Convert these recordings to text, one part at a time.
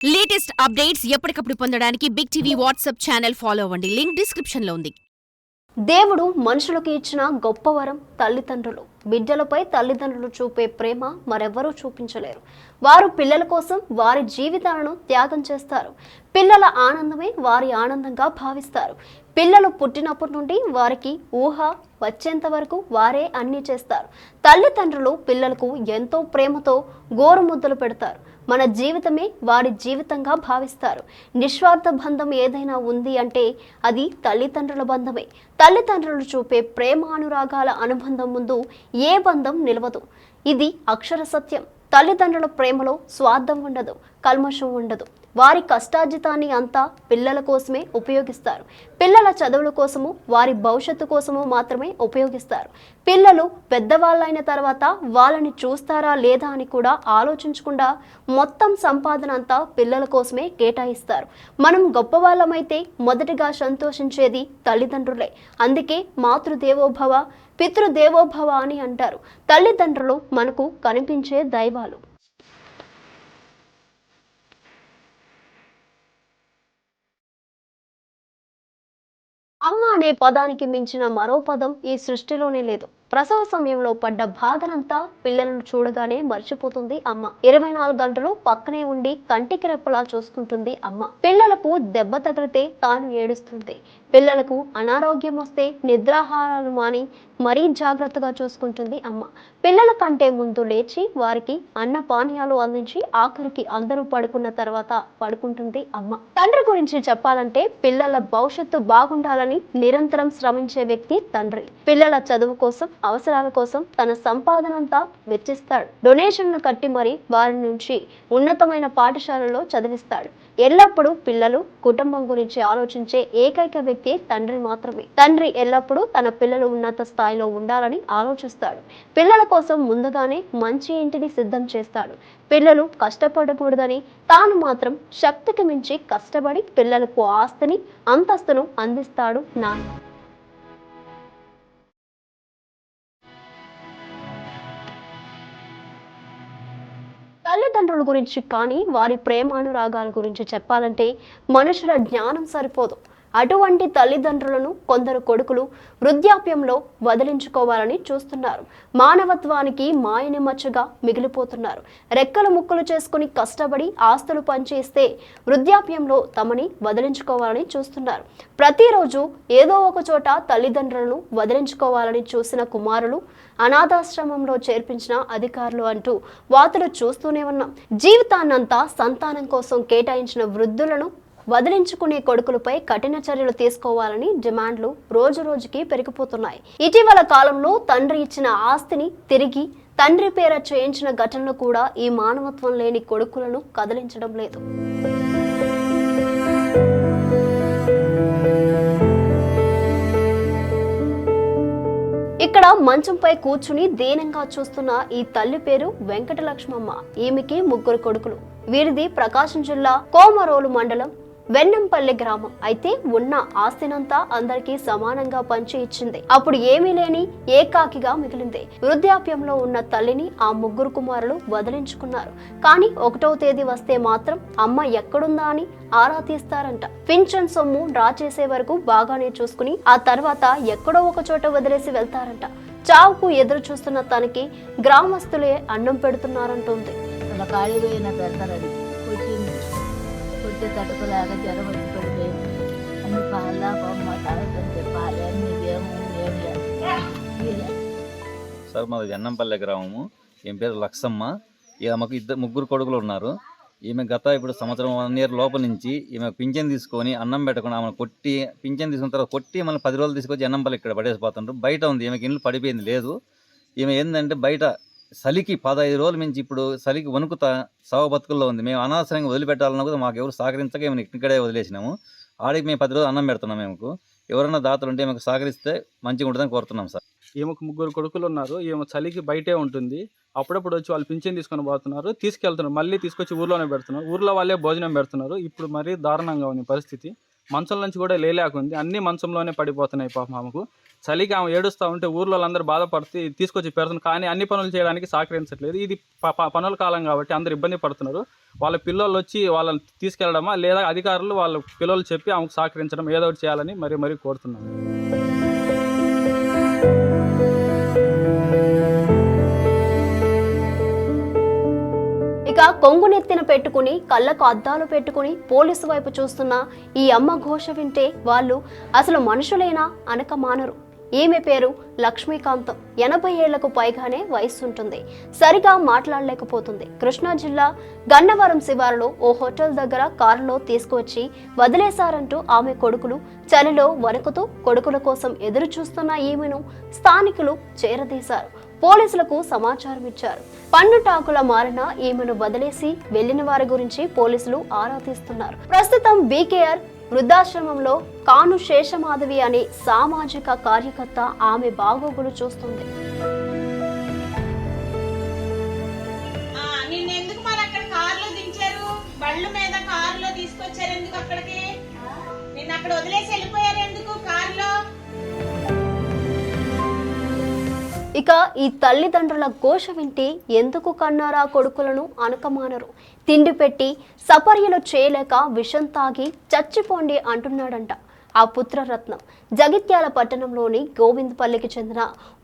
Latest updates ఎప్పటికప్పుడు పొందడానికి big TV WhatsApp channel follow అవ్వండి. లింక్ డిస్క్రిప్షన్ లో ఉంది. దేవుడు మనుషులకు ఇచ్చిన గొప్ప వరం తల్లిదండ్రులు. బిడ్డలపై తల్లిదండ్రులు చూపే ప్రేమ మరెవ్వరూ చూపించలేరు. వారు పిల్లల కోసం వారి జీవితాలను త్యాగం చేస్తారు. పిల్లల ఆనందమే వారి ఆనందంగా భావిస్తారు. పిల్లలు పుట్టినప్పటి నుండి వారికి ఊహ వచ్చేంత వరకు వారే అన్నీ చేస్తారు. తల్లిదండ్రులు పిల్లలకు ఎంతో ప్రేమతో గోరుముద్దలు పెడతారు. మన జీవితమే వారి జీవితంగా భావిస్తారు. నిస్వార్థ బంధం ఏదైనా ఉంది అంటే అది తల్లిదండ్రుల బంధమే. తల్లిదండ్రులు చూపే ప్రేమ అనురాగాల అనుబంధం ముందు ఏ బంధం నిలవదు. ఇది అక్షర సత్యం. తల్లిదండ్రుల ప్రేమలో స్వార్థం ఉండదు, కల్మషం ఉండదు. వారి కష్టార్జితాన్ని అంతా పిల్లల కోసమే ఉపయోగిస్తారు. పిల్లల చదువుల కోసము, వారి భవిష్యత్తు కోసము మాత్రమే ఉపయోగిస్తారు. పిల్లలు పెద్దవాళ్ళైన తర్వాత వాళ్ళని చూస్తారా లేదా అని కూడా ఆలోచించకుండా మొత్తం సంపాదన అంతా పిల్లల కోసమే కేటాయిస్తారు. మనం గొప్పవాళ్ళమైతే మొదటిగా సంతోషించేది తల్లిదండ్రులే. అందుకే మాతృదేవోభవ, పితృదేవోభవ అని అంటారు. తల్లిదండ్రులు మనకు కనిపించే దైవాలు. అమ్మ అనే పదానికి మించిన మరో పదం ఈ సృష్టిలోనే లేదు. ప్రసవ సమయంలో పడ్డ బాధనంతా పిల్లలను చూడగానే మర్చిపోతుంది అమ్మ. 24 గంటలు పక్కనే ఉండి కంటికి రెప్పలా చూసుకుంటుంది అమ్మ. పిల్లలకు దెబ్బ తగిలితే తాను ఏడుస్తుంది. పిల్లలకు అనారోగ్యం వస్తే నిద్రాహారాలు మాని మరీ జాగ్రత్తగా చూసుకుంటుంది అమ్మ. పిల్లల కంటే ముందు లేచి వారికి అన్న పానీయాలు అందించి ఆఖరికి అందరూ పడుకున్న తర్వాత పడుకుంటుంది అమ్మ. తండ్రి గురించి చెప్పాలంటే పిల్లల భవిష్యత్తు బాగుండాలని నిరంతరం శ్రమించే వ్యక్తి తండ్రి. పిల్లల చదువు కోసం, అవసరాల కోసం తన సంపాదనంతా వెచ్చిస్తాడు. డొనేషన్లు కట్టి మరి వారి నుంచి ఉన్నతమైన పాఠశాలలో చదివిస్తాడు. ఎల్లప్పుడూ పిల్లలు, కుటుంబం గురించి ఆలోచించే ఏకైక వ్యక్తి తండ్రి మాత్రమే. తండ్రి ఎల్లప్పుడూ తన పిల్లలు ఉన్నత స్థాయిలో ఉండాలని ఆలోచిస్తాడు. పిల్లల కోసం ముందుగానే మంచి ఇంటిని సిద్ధం చేస్తాడు. పిల్లలు కష్టపడకూడదని తాను మాత్రం శక్తికి మించి కష్టపడి పిల్లలకు ఆస్తిని, అంతస్తును అందిస్తాడు నాన్న. తల్లిదండ్రుల గురించి కానీ వారి ప్రేమానురాగాల గురించి చెప్పాలంటే మనుషుల జ్ఞానం సరిపోదు. అటువంటి తల్లిదండ్రులను కొందరు కొడుకులు వృద్ధాప్యంలో వదిలించుకోవాలని చూస్తున్నారు. మానవత్వానికి మాయని మచ్చగా మిగిలిపోతున్నారు. రెక్కలు ముక్కలు చేసుకుని కష్టపడి ఆస్తులు పనిచేస్తే వృద్ధాప్యంలో తమని వదిలించుకోవాలని చూస్తున్నారు. ప్రతిరోజు ఏదో ఒక చోట తల్లిదండ్రులను వదిలించుకోవాలని చూసిన కుమారులు, అనాథాశ్రమంలో చేర్పించిన అధికారులు అంటూ వార్తలు చూస్తూనే ఉన్నాం. జీవితాన్నంతా సంతానం కోసం కేటాయించిన వృద్ధులను వదిలించుకునే కొడుకులపై కఠిన చర్యలు తీసుకోవాలని డిమాండ్లు రోజు రోజుకి పెరిగిపోతున్నాయి. ఇటీవల కాలంలో తండ్రి ఇచ్చిన ఆస్తిని తిరిగి తండ్రి పేర చేయించిన ఘటనలు కూడా ఈ మానవత్వం లేని కొడుకులను కదిలించడం లేదు. ఇక్కడ మంచంపై కూర్చుని దీనంగా చూస్తున్న ఈ తల్లి పేరు వెంకటలక్ష్మమ్మ. ఈమెకి 3 కొడుకులు. వీరిది ప్రకాశం జిల్లా కోమరోలు మండలం వెన్నంపల్లి గ్రామం. అయితే ఉన్న ఆస్తినంతా అందరికీ సమానంగా పంచి ఇచ్చింది. అప్పుడు ఏమీ లేని ఏకాకిగా మిగిలింది. వృద్ధాప్యంలో ఉన్న తల్లిని ఆ 3 కుమారులు వదిలించుకున్నారు. కానీ 1వ తేదీ వస్తే మాత్రం అమ్మ ఎక్కడుందా అని ఆరా తీస్తారంట. పింఛన్ సొమ్ము డ్రా చేసే వరకు బాగానే చూసుకుని ఆ తర్వాత ఎక్కడో ఒక చోట వదిలేసి వెళ్తారంట. చావుకు ఎదురు చూస్తున్న తనకి గ్రామస్తులే అన్నం పెడుతున్నారంటుంది. తట్టుకోలేక జ్వరం వచ్చి పడిపోయి అన్ని పాల బొమ్మ తాగుతుంటే పాలు అన్ని సార్ మాది వెన్నంపల్లె గ్రామము. ఈమె పేరు లక్ష్మమ్మ. మాకు 3 కొడుకులు ఉన్నారు. ఈమె ఇప్పుడు సంవత్సరం 1 ఇయర్ లోపల నుంచి ఈమె పింఛన్ తీసుకొని అన్నం పెట్టకుండా ఆమెను కొట్టి, పింఛన్ తీసుకున్న తర్వాత కొట్టి మళ్ళీ 10 రోజులు తీసుకొచ్చి వెన్నంపల్లి ఇక్కడ పడేసిపోతుంటారు. బయట ఉంది, ఈమెకి ఇల్లు పడిపోయింది లేదు. ఈమె ఏంటంటే బయట చలికి 15 రోజుల నుంచి ఇప్పుడు చలికి వణుకుతా సావ బతుకుల్లో ఉంది. మేము అనవసరంగా వదిలిపెట్టాలన్నా కూడా మాకు ఎవరు సహకరించక ఏమైనా ఇక్కడే వదిలేసినాము. ఆడికి మేము 10 రోజులు అన్నం పెడుతున్నాం. మేము ఎవరైనా దాతలు ఉంటే మాకు సహకరిస్తే మంచిగా ఉంటుందని కోరుతున్నాం సార్. ఈమెకు 3 కొడుకులు ఉన్నారు. ఈమె చలికి బయటే ఉంటుంది. అప్పుడప్పుడు వచ్చి వాళ్ళు పింఛన్ తీసుకొని పోతున్నారు, తీసుకెళ్తున్నారు, మళ్ళీ తీసుకొచ్చి ఊర్లోనే పెడుతున్నారు. ఊర్లో వాళ్ళే భోజనం పెడుతున్నారు. ఇప్పుడు మరీ దారుణంగా ఉంది పరిస్థితి. మంచం నుంచి కూడా లేకుంది, అన్ని మంచంలోనే పడిపోతున్నాయి పాపం ఆమెకు. చలికి ఆమె ఏడుస్తూ ఉంటే ఊర్లో అందరూ బాధపడితే తీసుకొచ్చి పెడుతున్నారు, కానీ అన్ని పనులు చేయడానికి సహకరించట్లేదు. ఇది పనుల కాలం కాబట్టి అందరు ఇబ్బంది పడుతున్నారు. వాళ్ళ పిల్లలు వచ్చి వాళ్ళని తీసుకెళ్లడమా లేదా అధికారులు వాళ్ళ పిల్లలు చెప్పి ఆమెకు సహకరించడం ఏదో ఒకటి చేయాలని మరీ కోరుతున్నాను. ఇక కొంగునెత్తిన పెట్టుకుని కళ్ళకు అద్దాలు పెట్టుకుని పోలీసు వైపు చూస్తున్న ఈ అమ్మ ఘోష వింటే వాళ్ళు అసలు మనుషులేనా అనక మానరు. ఈమె పేరు లక్ష్మీకాంతం. 80 ఏళ్లకు పైగానే వయసు ఉంటుంది. సరిగా మాట్లాడలేకపోతుంది. కృష్ణా జిల్లా గన్నవరం శివారులో ఓ హోటల్ దగ్గర కారులో తీసుకువచ్చి వదిలేశారంటూ ఆమె కొడుకులు చలిలో వణుకుతూ కొడుకుల కోసం ఎదురు చూస్తున్న ఈమెను స్థానికులు చేరదీశారు. పోలీసులకు సమాచారం ఇచ్చారు. పన్నుటాకుల మారిన ఈమెను వదిలేసి వెళ్లిన వారి గురించి పోలీసులు ఆరా తీస్తున్నారు. ప్రస్తుతం బీకేఆర్ వృద్ధాశ్రమంలో కాను శేషమాధవి అనే సామాజిక కార్యకర్త ఆమె బాగోగులు చూస్తుంది. నిన్నెందుకు మరి అక్కడ కారులో దించారు? బళ్ళు మీద కారులో తీసుకొచ్చారు ఎందుకు? అక్కడికి నిన్న అక్కడ వదిలేసి వెళ్ళిపోయారు ఎందుకు కారులో? ఇక ఈ తల్లిదండ్రుల ఘోష వింటే ఎందుకు కన్నారా కొడుకులను అనకమానరు. తిండి పెట్టి సపర్యలు చేయలేక విషం తాగి చచ్చిపోండి అంటున్నాడంట ఆ పుత్రరత్నం. జగిత్యాల పట్టణంలోని గోవిందపల్లికి చెందిన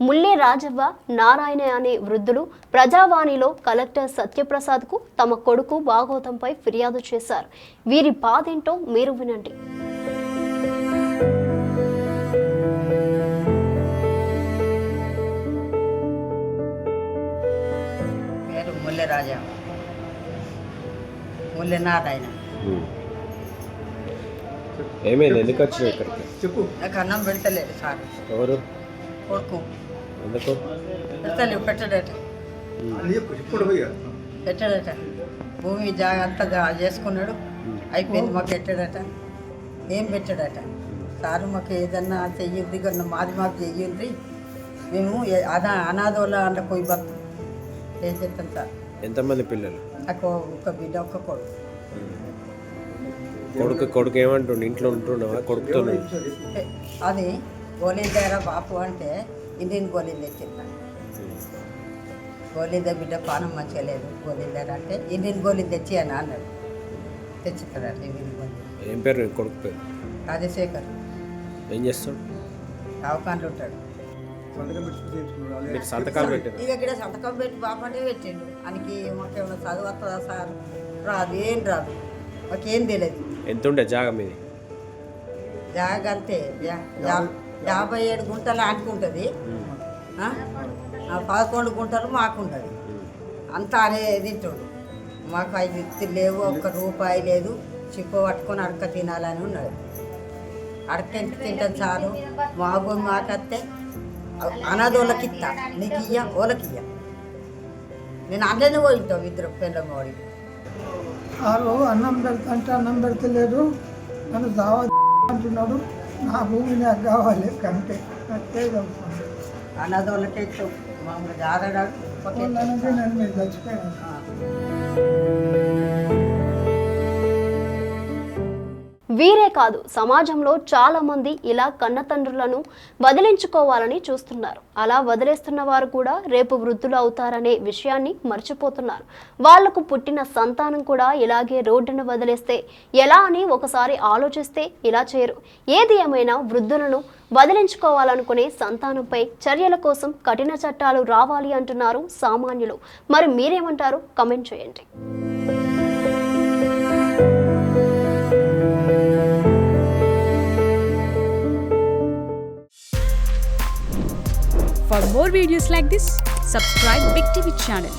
ముల్లే రాజవ్వ నారాయణ అనే వృద్ధులు ప్రజావాణిలో కలెక్టర్ సత్యప్రసాద్కు తమ కొడుకు భాగోతంపై ఫిర్యాదు చేశారు. వీరి బాధేంటో మీరు వినండి. రాజా ముల్లె నారాయణ. ఏమైంది? ఎందుకు వచ్చినావు ఇక్కడికి? చెప్పు. నాకు అన్నం పెడతలేదు సార్. ఎవరు? కొడుకు. ఎందుకు పెడతలేవు? పెట్టడట. పెట్టడట. భూమి జాగ్రత్తగా చేసుకున్నాడు, అయిపోయింది. మాకు పెట్టడట. ఏం పెట్టడట సారు. మాకు ఏదన్నా చెయ్యింది కన్నా మాది మాకు చెయ్యింది. మేము అనాథోళ్ళ అంట పోయి బతు ఏం చెప్తాను సార్. ఎంతమంది పిల్లలు? నాకు ఒక బిడ్డ, ఒక కొడుకు ఏమంటుండు? ఇంట్లో ఉంటున్నావా కొడుకుతో? అది గోళీల దగ్గర బాపు అంటే ఇండియన్ గోళీలు తెచ్చింది. గోళీల బిడ్డ పానం మంచిగా లేదు, గోళీల దగ్గర అంటే ఇండియన్ గోళీలు తెచ్చి అని అన్నాడు. తెచ్చుతాడు ఇండియన్ గోళీ. ఏం పేరు కొడుకు పేరు? రాజశేఖర్. ఏం చేస్తాడు? అవకాండ్లు ఉంటాడు. సంతకాలు పెట్టారు. ఇక ఇక్కడ సంతకం పెట్టి బాపంటే పెట్టిండు. ఆయనకి మాకేమైనా చదువు వస్తుందా సార్? రాదు, ఏం రాదు, మాకేం తెలియదు. ఎంత ఉండే జాగా మీది? జాగా అంతే 57 గుంటలు ఆడుకుంటుంది, 11 గుంటలు మాకుంటుంది. అంతా అనేది తింటాడు. మాకు 5 ఇత్తులు లేవు, ₹1 లేదు. చిప్పు పట్టుకొని అడక తినాలని ఉన్నాడు. అడక ఎంత తింటాను చాలు. మా భూమి మాకత్తే అనాథోళ్ళకి ఇస్తా, నీకు ఇయ్య ఓళ్ళకి ఇయ్య. నేను అందులోనే పోయింటావు ఇద్దరు పిల్లలు వాడి. అన్నం పెడతా అన్నం పెడతలేదు, నన్ను దావా అంటున్నాడు. నా భూమి నాకు కావాలి కంటే అనాథోళ్ళకి ఇస్తావు. మామూలు జారడాడు నేను మీరు చచ్చిపోయాను. వీరే కాదు, సమాజంలో చాలా మంది ఇలా కన్నతండ్రులను వదిలించుకోవాలని చూస్తున్నారు. అలా వదిలేస్తున్న వారు కూడా రేపు వృద్ధులు అవుతారనే విషయాన్ని మర్చిపోతున్నారు. వాళ్లకు పుట్టిన సంతానం కూడా ఇలాగే రోడ్డును వదిలేస్తే ఎలా అని ఒకసారి ఆలోచిస్తే ఇలా చేయరు. ఏది ఏమైనా వృద్ధులను వదిలించుకోవాలనుకునే సంతానంపై చర్యల కోసం కఠిన చట్టాలు రావాలి అంటున్నారు సామాన్యులు. మరి మీరేమంటారు? కమెంట్ చేయండి. For more videos like this, subscribe Big TV channel.